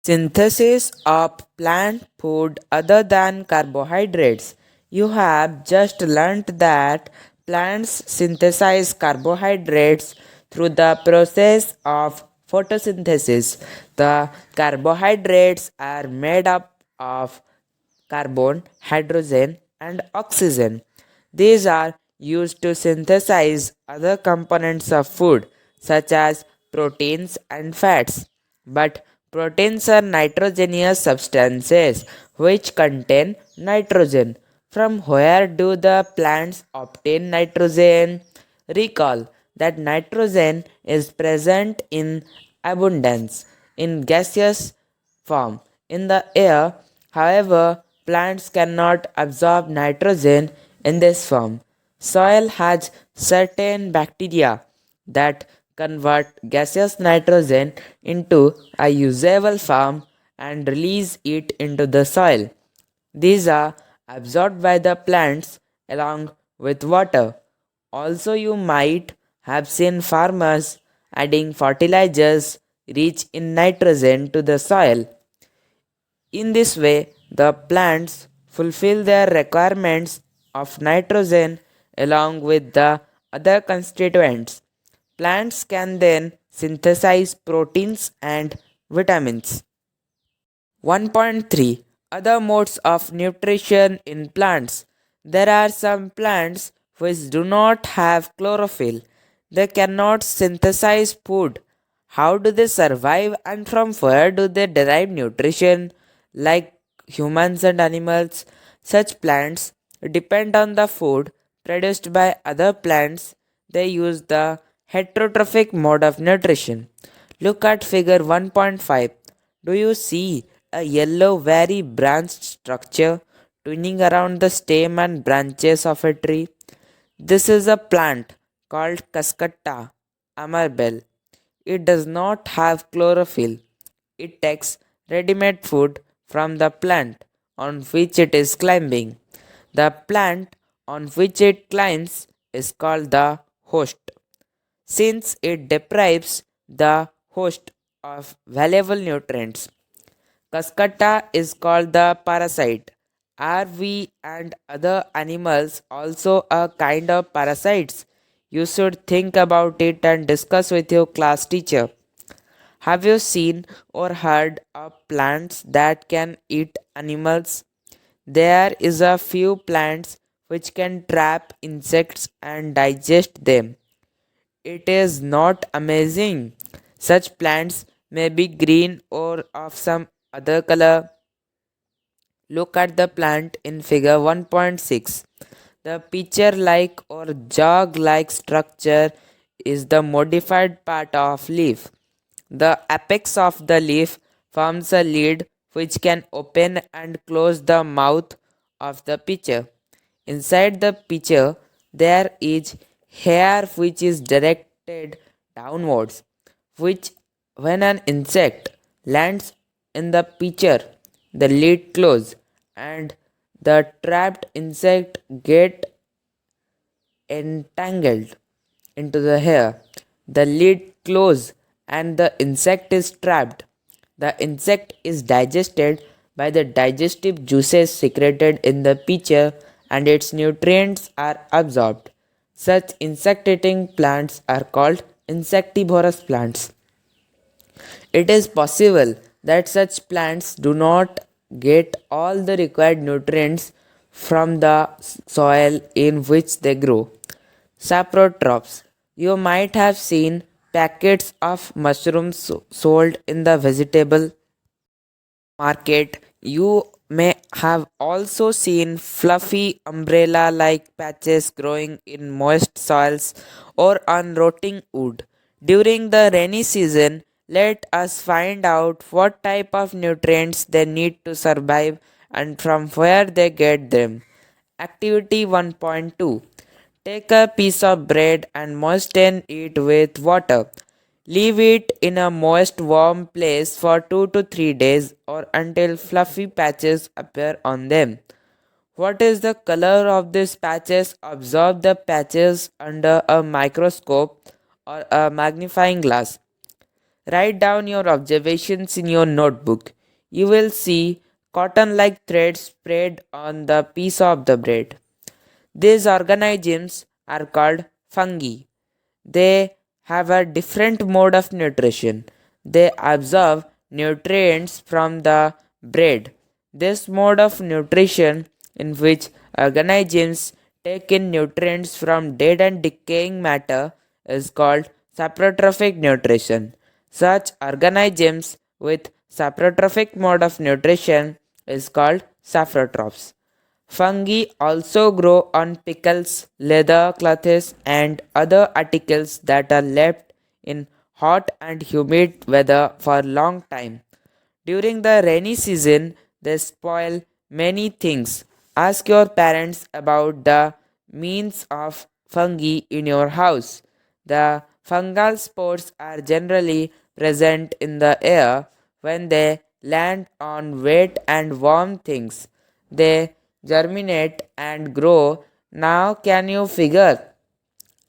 Synthesis of plant food other than carbohydrates. You have just learnt that plants synthesize carbohydrates through the process of photosynthesis. The carbohydrates are made up of carbon, hydrogen, and oxygen. These are used to synthesize other components of food, such as proteins and fats. But proteins are nitrogenous substances which contain nitrogen. From where do the plants obtain nitrogen? Recall that nitrogen is present in abundance in gaseous form in the air. However, plants cannot absorb nitrogen in this form. Soil has certain bacteria that convert gaseous nitrogen into a usable form and release it into the soil. These are absorbed by the plants along with water. Also, you might have seen farmers adding fertilizers rich in nitrogen to the soil. In this way, the plants fulfill their requirements of nitrogen along with the other constituents. Plants can then synthesize proteins and vitamins. 1.3 Other modes of nutrition in plants. There are some plants which do not have chlorophyll. They cannot synthesize food. How do they survive and from where do they derive nutrition? Like humans and animals, such plants depend on the food produced by other plants. They use the heterotrophic mode of nutrition. Look at figure 1.5. Do you see a yellow, very branched structure twining around the stem and branches of a tree? This is a plant called Cascata amarbel. It does not have chlorophyll. It takes ready-made food from the plant on which it is climbing. The plant on which it climbs is called the host. Since it deprives the host of valuable nutrients, Cascata is called the parasite. Are we and other animals also a kind of parasites? You should think about it and discuss with your class teacher. Have you seen or heard of plants that can eat animals? There is a few plants which can trap insects and digest them. It is not amazing. Such plants may be green or of some other color. Look at the plant in figure 1.6. The pitcher like or jug like structure is the modified part of leaf. The apex of the leaf forms a lid which can open and close the mouth of the pitcher. Inside the pitcher, there is hair which is directed downwards, which when an insect lands in the pitcher, the lid closes and the trapped insect get entangled into the hair. The lid closes and the insect is trapped. The insect is digested by the digestive juices secreted in the pitcher and its nutrients are absorbed. Such insect eating plants are called insectivorous plants. It is possible that such plants do not get all the required nutrients from the soil in which they grow. Saprotrophs. You might have seen packets of mushrooms sold in the vegetable market. You may have also seen fluffy umbrella like patches growing in moist soils or on rotting wood. During the rainy season, let us find out what type of nutrients they need to survive and from where they get them. Activity 1.2. Take a piece of bread and moisten it with water. Leave it in a moist, warm place for 2 to 3 days or until fluffy patches appear on them. What is the color of these patches? Observe the patches under a microscope or a magnifying glass. Write down your observations in your notebook. You will see cotton like threads spread on the piece of the bread. These organisms are called fungi. They have a different mode of nutrition. They absorb nutrients from the bread. This mode of nutrition, in which organisms take in nutrients from dead and decaying matter, is called saprotrophic nutrition. Such organisms with saprotrophic mode of nutrition is called saprotrophs. Fungi also grow on pickles, leather cloths, and other articles that are left in hot and humid weather for a long time. During the rainy season, they spoil many things. Ask your parents about the means of fungi in your house. The fungal spores are generally present in the air when they land on wet and warm things. They germinate and grow. Now, can you figure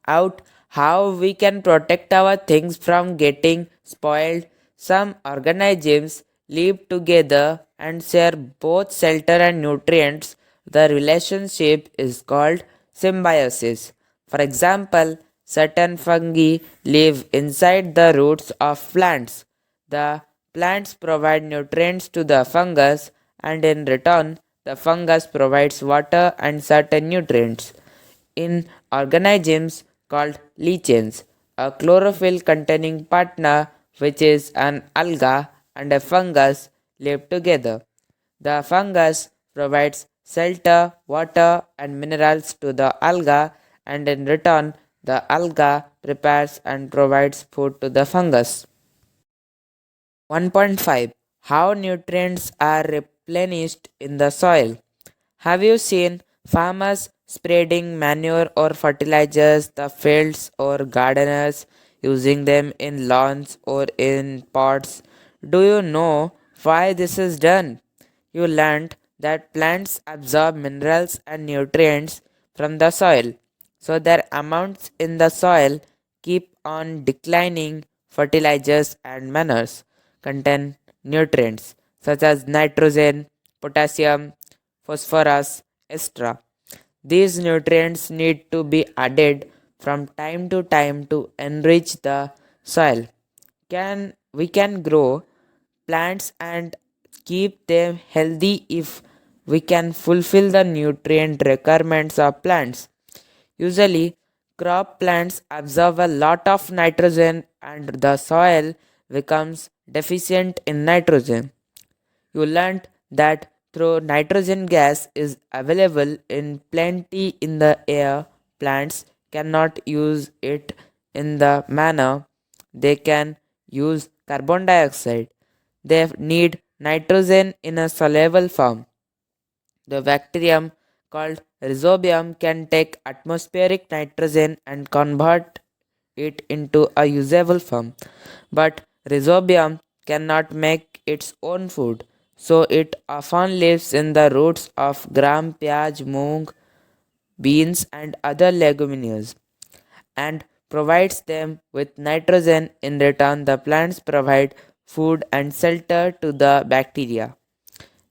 out how we can protect our things from getting spoiled? Some organisms live together and share both shelter and nutrients. The relationship is called symbiosis. For example, certain fungi live inside the roots of plants. The plants provide nutrients to the fungus, and in return, the fungus provides water and certain nutrients. In organisms called lichens, a chlorophyll containing partner, which is an alga, and a fungus live together. The fungus provides shelter, water, and minerals to the alga, and in return, the alga prepares and provides food to the fungus. 1.5. How nutrients are replenished in the soil. Have you seen farmers spreading manure or fertilizers the fields, or gardeners using them in lawns or in pots? Do you know why this is done? You learned that plants absorb minerals and nutrients from the soil, so their amounts in the soil keep on declining. Fertilizers and manures contain nutrients such as nitrogen, potassium, phosphorus, etc. These nutrients need to be added from time to time to enrich the soil. We can grow plants and keep them healthy if we can fulfill the nutrient requirements of plants. Usually, crop plants absorb a lot of nitrogen and the soil becomes deficient in nitrogen. You learned that though nitrogen gas is available in plenty in the air, plants cannot use it in the manner they can use carbon dioxide. They need nitrogen in a soluble form. The bacterium called rhizobium can take atmospheric nitrogen and convert it into a usable form. But rhizobium cannot make its own food, so it often lives in the roots of gram, pyaj, moong, beans, and other leguminous and provides them with nitrogen. In return, the plants provide food and shelter to the bacteria.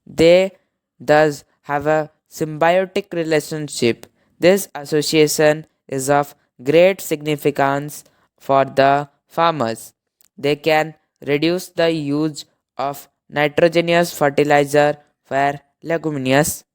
They thus have a symbiotic relationship. This association is of great significance for the farmers. They can reduce the use of nitrogenous fertilizer for leguminous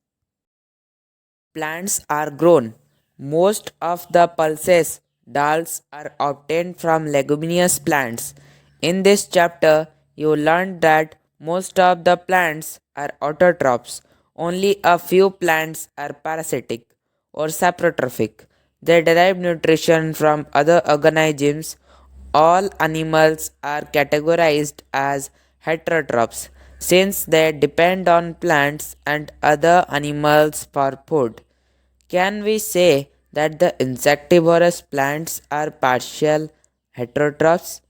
plants are grown. Most of the pulses, dals are obtained from leguminous plants. In this chapter, you learned that most of the plants are autotrophs. Only a few plants are parasitic or saprotrophic. They derive nutrition from other organisms. All animals are categorized as heterotrophs since they depend on plants and other animals for food. Can we say that the insectivorous plants are partial heterotrophs?